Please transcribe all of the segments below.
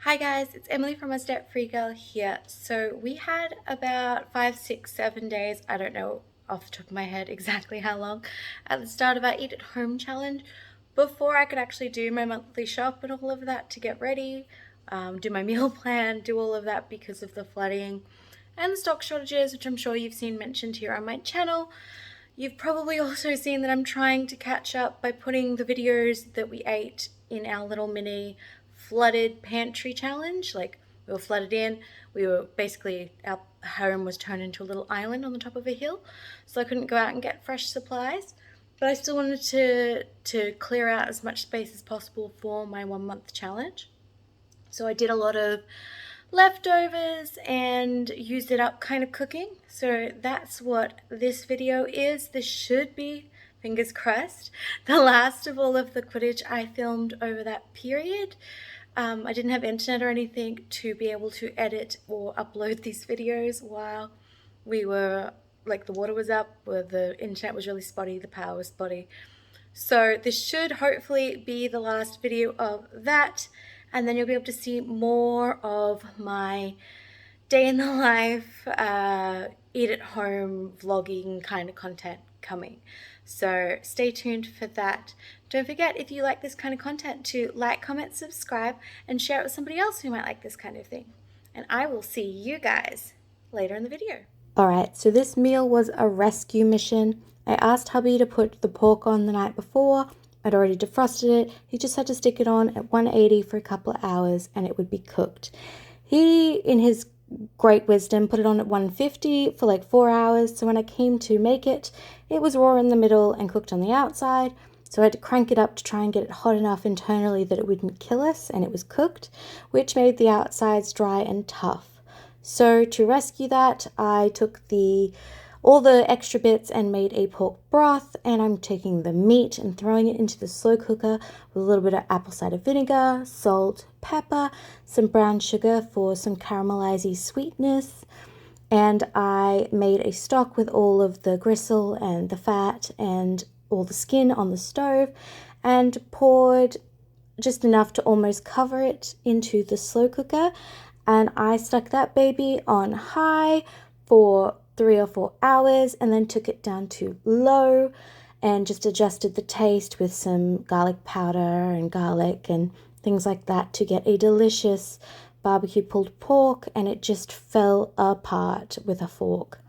Hi guys, it's Emily from A Step Free Girl here. So we had about 5, 6, 7 days, I don't know off the top of my head exactly how long, at the start of our Eat at Home challenge before I could actually do my monthly shop and all of that to get ready, do my meal plan, do all of that because of the flooding and the stock shortages, which I'm sure you've seen mentioned here on my channel. You've probably also seen that I'm trying to catch up by putting the videos that we ate in our little mini flooded pantry challenge. Like, we were flooded in, our home was turned into a little island on the top of a hill, so I couldn't go out and get fresh supplies. But I still wanted to clear out as much space as possible for my 1 month challenge. So I did a lot of leftovers and used it up kind of cooking. So that's what this video is. This should be, fingers crossed, the last of all of the footage I filmed over that period. I didn't have internet or anything to be able to edit or upload these videos while we were, like, the water was up, where the internet was really spotty, the power was spotty. So this should hopefully be the last video of that, and then you'll be able to see more of my day in the life, eat at home, vlogging kind of content coming. So stay tuned for that. Don't forget, if you like this kind of content, to like, comment, subscribe, and share it with somebody else who might like this kind of thing. And I will see you guys later in the video. Alright, so this meal was a rescue mission. I asked hubby to put the pork on the night before. I'd already defrosted it. He just had to stick it on at 180 for a couple of hours and it would be cooked. He, in his great wisdom, put it on at 150 for like 4 hours. So when I came to make it, it was raw in the middle and cooked on the outside. So I had to crank it up to try and get it hot enough internally that it wouldn't kill us, and it was cooked, which made the outsides dry and tough. So to rescue that, I took all the extra bits and made a pork broth, and I'm taking the meat and throwing it into the slow cooker with a little bit of apple cider vinegar, salt, pepper, some brown sugar for some caramelizing sweetness, and I made a stock with all of the gristle and the fat and all the skin on the stove, and poured just enough to almost cover it into the slow cooker. And I stuck that baby on high for 3 or 4 hours and then took it down to low and just adjusted the taste with some garlic powder and garlic and things like that to get a delicious barbecue pulled pork, and it just fell apart with a fork.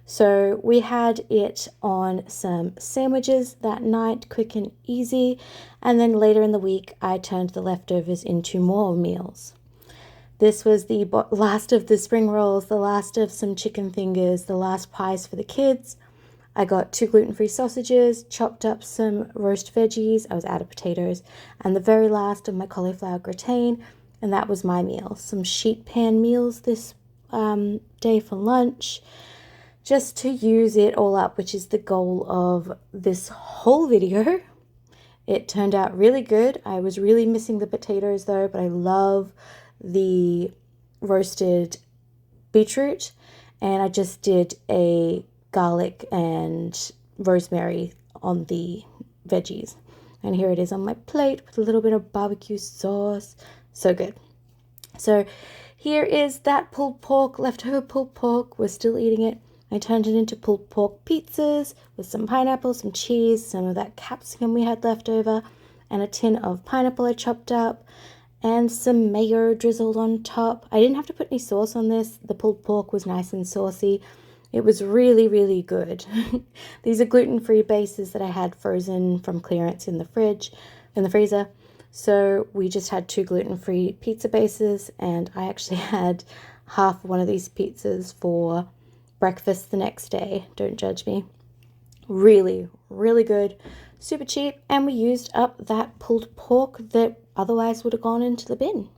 So we had it on some sandwiches that night, quick and easy, and then later in the week I turned the leftovers into more meals. This was the last of the spring rolls, the last of some chicken fingers, the last pies for the kids. I got 2 gluten-free sausages, chopped up some roast veggies, I was out of potatoes, and the very last of my cauliflower gratin, and that was my meal. Some sheet pan meals this day for lunch, just to use it all up, which is the goal of this whole video. It turned out really good. I was really missing the potatoes though, but I love the roasted beetroot, and I just did a garlic and rosemary on the veggies, and here it is on my plate with a little bit of barbecue sauce. So good. So here is that pulled pork, leftover pulled pork. We're still eating it. I turned it into pulled pork pizzas with some pineapple, some cheese, some of that capsicum we had left over, and a tin of pineapple I chopped up, and some mayo drizzled on top. I didn't have to put any sauce on this. The pulled pork was nice and saucy. It was really, really good. These are gluten-free bases that I had frozen from clearance in the freezer. So we just had 2 gluten-free pizza bases, and I actually had half one of these pizzas for breakfast the next day. Don't judge me. Really, really good. Super cheap, and we used up that pulled pork that otherwise would have gone into the bin.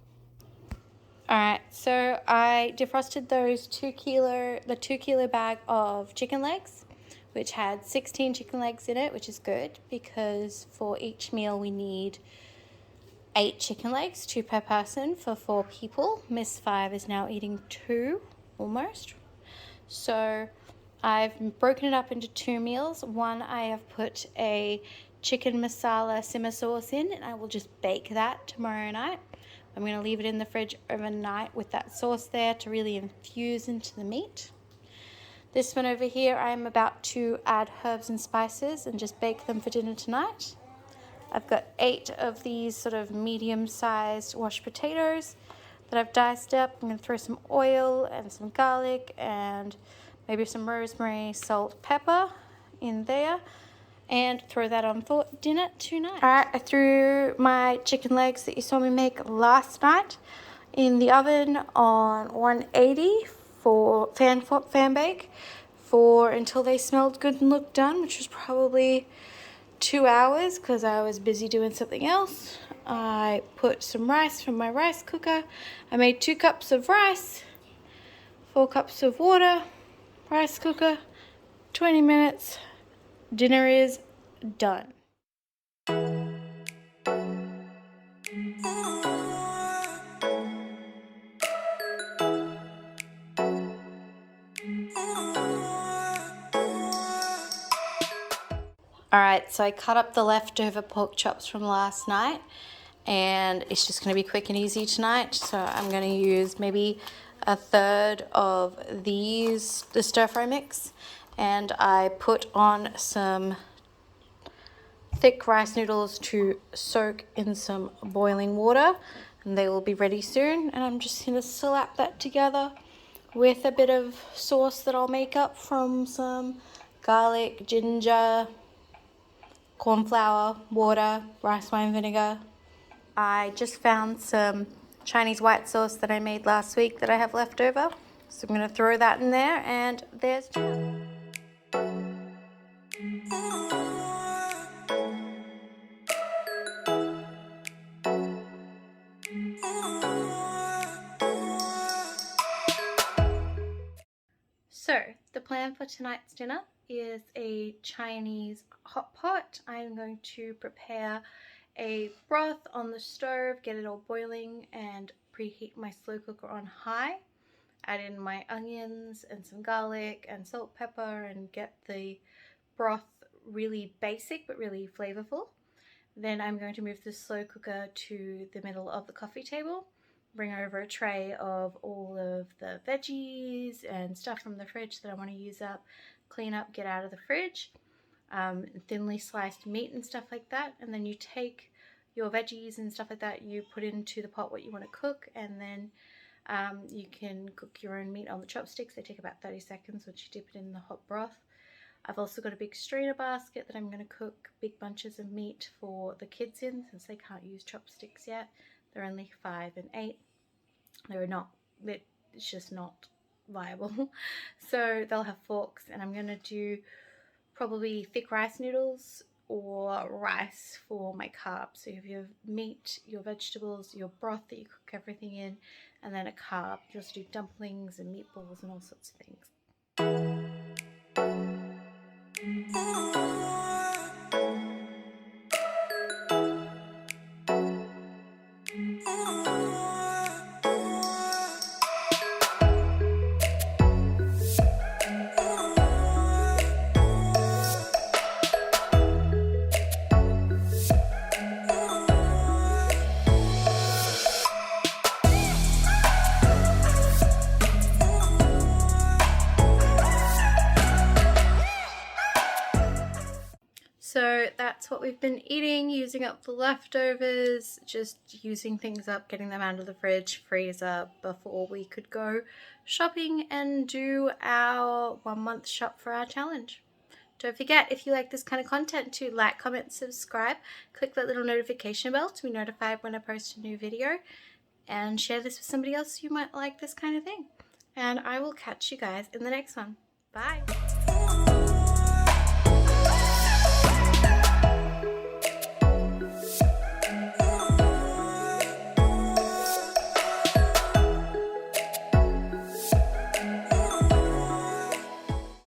Alright, so I defrosted those the 2 kilo bag of chicken legs, which had 16 chicken legs in it, which is good because for each meal we need 8 chicken legs, 2 per person for 4 people. Miss 5 is now eating 2 almost. So I've broken it up into 2 meals. One, I have put a chicken masala simmer sauce in, and I will just bake that tomorrow night I'm going to leave it in the fridge overnight with that sauce there to really infuse into the meat. This one over here, I'm about to add herbs and spices and just bake them for dinner tonight. I've got 8 of these sort of medium-sized washed potatoes that I've diced up. I'm going to throw some oil and some garlic and maybe some rosemary, salt, pepper in there, and throw that on for dinner tonight. Alright, I threw my chicken legs that you saw me make last night in the oven on 180 for fan bake for until they smelled good and looked done, which was probably 2 hours because I was busy doing something else. I put some rice from my rice cooker. I made 2 cups of rice, 4 cups of water, rice cooker, 20 minutes. Dinner is done. Alright, so I cut up the leftover pork chops from last night, and it's just going to be quick and easy tonight. So I'm going to use maybe 1/3 of these, the stir fry mix, and I put on some thick rice noodles to soak in some boiling water, and they will be ready soon. And I'm just going to slap that together with a bit of sauce that I'll make up from some garlic, ginger, corn flour, water, rice wine vinegar. I just found some Chinese white sauce that I made last week that I have left over. So I'm going to throw that in there, and there's dinner. So the plan for tonight's dinner is a Chinese hot pot. I'm going to prepare a broth on the stove, get it all boiling, and preheat my slow cooker on high. Add in my onions and some garlic and salt, pepper, and get the broth really basic but really flavorful. Then I'm going to move the slow cooker to the middle of the coffee table, bring over a tray of all of the veggies and stuff from the fridge that I want to use up, clean up, get out of the fridge, thinly sliced meat and stuff like that. And then you take your veggies and stuff like that, you put into the pot what you want to cook, and then you can cook your own meat on the chopsticks. They take about 30 seconds once you dip it in the hot broth. I've also got a big strainer basket that I'm going to cook big bunches of meat for the kids in, since they can't use chopsticks yet. They're only 5 and 8. It's just not viable. So they'll have forks, and I'm going to do probably thick rice noodles or rice for my carbs. So you have your meat, your vegetables, your broth that you cook everything in, and then a carb. You also do dumplings and meatballs and all sorts of things. So that's what we've been eating, using up the leftovers, just using things up, getting them out of the fridge, freezer before we could go shopping and do our 1-month shop for our challenge. Don't forget, if you like this kind of content, to like, comment, subscribe, click that little notification bell to be notified when I post a new video, and share this with somebody else who might like this kind of thing. And I will catch you guys in the next one. Bye!